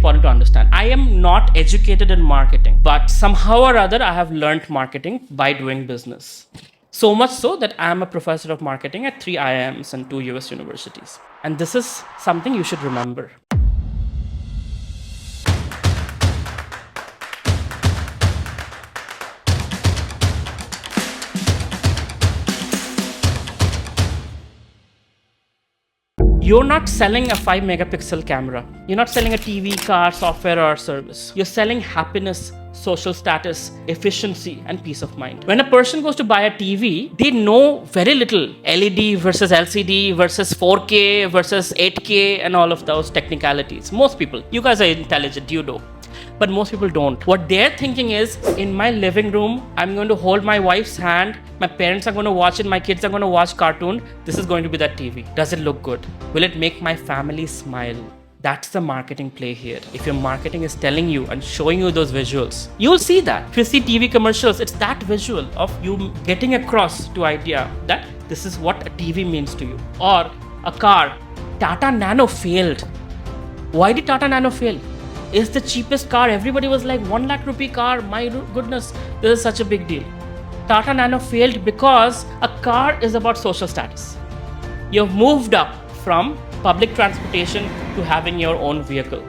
important to understand. I am not educated in marketing, but somehow or other, I have learned marketing by doing business. So much so that I am a professor of marketing at 3 IIMs and 2 US universities. And this is something you should remember. You're not selling a 5 megapixel camera. You're not selling a TV, car, software, or service. You're selling happiness, social status, efficiency, and peace of mind. When a person goes to buy a TV, they know very little LED versus LCD versus 4K versus 8K and all of those technicalities. Most people, you guys are intelligent, you know. But most people don't. What they're thinking is, in my living room, I'm going to hold my wife's hand, my parents are going to watch it, my kids are going to watch cartoon. This is going to be that TV. Does it look good? Will it make my family smile? That's the marketing play here. If your marketing is telling you and showing you those visuals, you'll see that. If you see TV commercials, it's that visual of you getting across to idea that this is what a TV means to you. Or a car. Tata Nano failed. Why did Tata Nano fail? It's the cheapest car. Everybody was like, 1 lakh rupee car. My goodness, this is such a big deal. Tata Nano failed because a car is about social status. You've moved up from public transportation to having your own vehicle.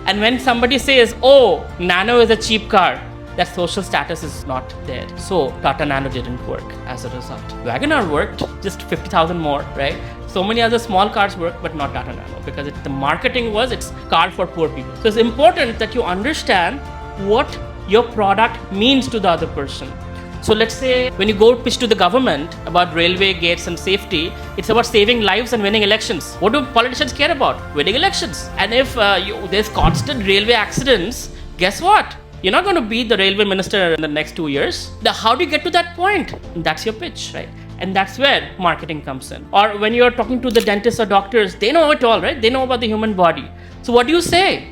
And when somebody says, oh, Nano is a cheap car, that social status is not there. So Tata Nano didn't work as a result. WagonR worked, just 50,000 more, right? So many other small cars work, but not Tata Nano, because the marketing was, it's car for poor people. So it's important that you understand what your product means to the other person. So let's say when you go pitch to the government about railway gates and safety, it's about saving lives and winning elections. What do politicians care about? Winning elections. And if there's constant railway accidents, guess what? You're not going to be the railway minister in the next 2 years. How do you get to that point? That's your pitch, right? And that's where marketing comes in. Or when you're talking to the dentists or doctors, they know it all, right? They know about the human body. So what do you say?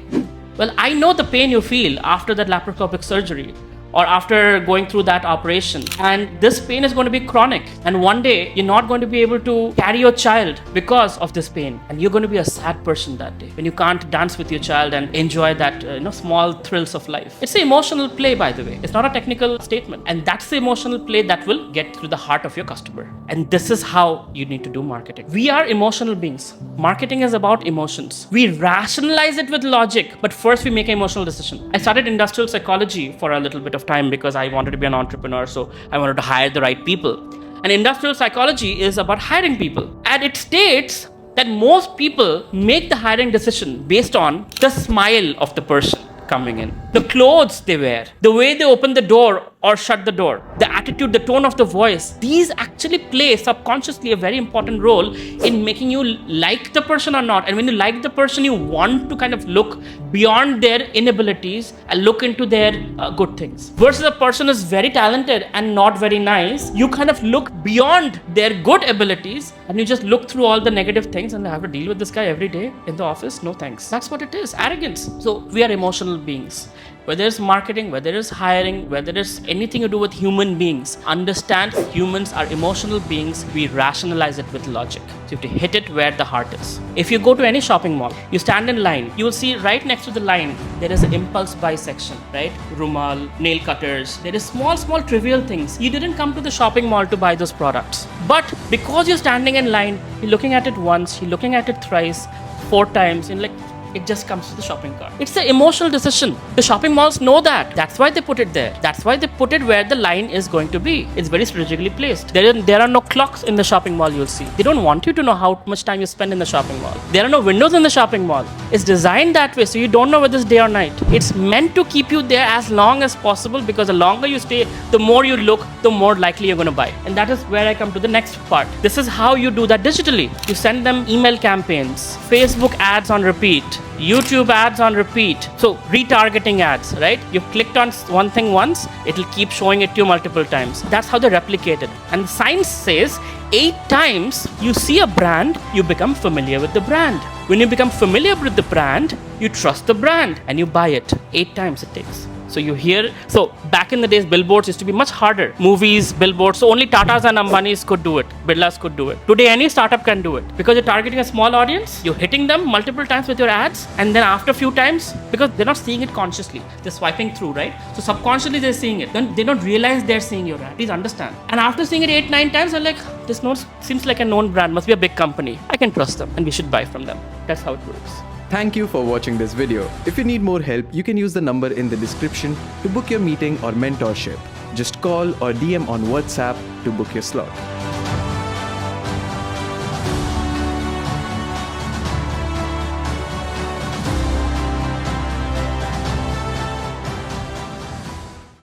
Well, I know the pain you feel after that laparoscopic surgery or after going through that operation. And this pain is going to be chronic. And one day, you're not going to be able to carry your child because of this pain. And you're going to be a sad person that day when you can't dance with your child and enjoy that small thrills of life. It's an emotional play, by the way. It's not a technical statement. And that's the emotional play that will get through the heart of your customer. And this is how you need to do marketing. We are emotional beings. Marketing is about emotions. We rationalize it with logic, but first we make an emotional decision. I studied industrial psychology for a little bit of time because I wanted to be an entrepreneur, so I wanted to hire the right people. And industrial psychology is about hiring people. And it states that most people make the hiring decision based on the smile of the person coming in, the clothes they wear, the way they open the door or shut the door, the attitude, the tone of the voice. These actually play subconsciously a very important role in making you like the person or not. And when you like the person, you want to kind of look beyond their inabilities and look into their good things. Versus a person is very talented and not very nice, you kind of look beyond their good abilities and you just look through all the negative things and have to deal with this guy every day in the office. No thanks. That's what it is, arrogance. So we are emotional beings. Whether it's marketing, whether it's hiring, whether it's anything to do with human beings, understand humans are emotional beings. We rationalize it with logic. So you have to hit it where the heart is. If you go to any shopping mall, you stand in line, you will see right next to the line, there is an impulse buy section, right? Rumal, nail cutters. There is small trivial things. You didn't come to the shopping mall to buy those products. But because you're standing in line, you're looking at it once, you're looking at it thrice, 4 times, and it just comes to the shopping cart. It's an emotional decision. The shopping malls know that. That's why they put it there. That's why they put it where the line is going to be. It's very strategically placed. There are no clocks in the shopping mall, you'll see. They don't want you to know how much time you spend in the shopping mall. There are no windows in the shopping mall. It's designed that way, so you don't know whether it's day or night. It's meant to keep you there as long as possible, because the longer you stay, the more you look, the more likely you're going to buy. And that is where I come to the next part. This is how you do that digitally. You send them email campaigns, Facebook ads on repeat, YouTube ads on repeat. So retargeting ads, right? You've clicked on one thing once, it'll keep showing it to you multiple times. That's how they replicate it. And the science says 8 times you see a brand, you become familiar with the brand. When you become familiar with the brand, you trust the brand and you buy it. 8 times it takes. So you hear, so back in the days, billboards used to be much harder. Movies, billboards, so only Tatas and Ambanis could do it. Birlas could do it. Today, any startup can do it because you're targeting a small audience. You're hitting them multiple times with your ads. And then after a few times, because they're not seeing it consciously, they're swiping through, right? So subconsciously, they're seeing it. Then they don't realize they're seeing your ad. Please understand. And after seeing it 8-9 times, they're like, this seems like a known brand, must be a big company. I can trust them and we should buy from them. That's how it works. Thank you for watching this video. If you need more help, you can use the number in the description to book your meeting or mentorship. Just call or DM on WhatsApp to book your slot.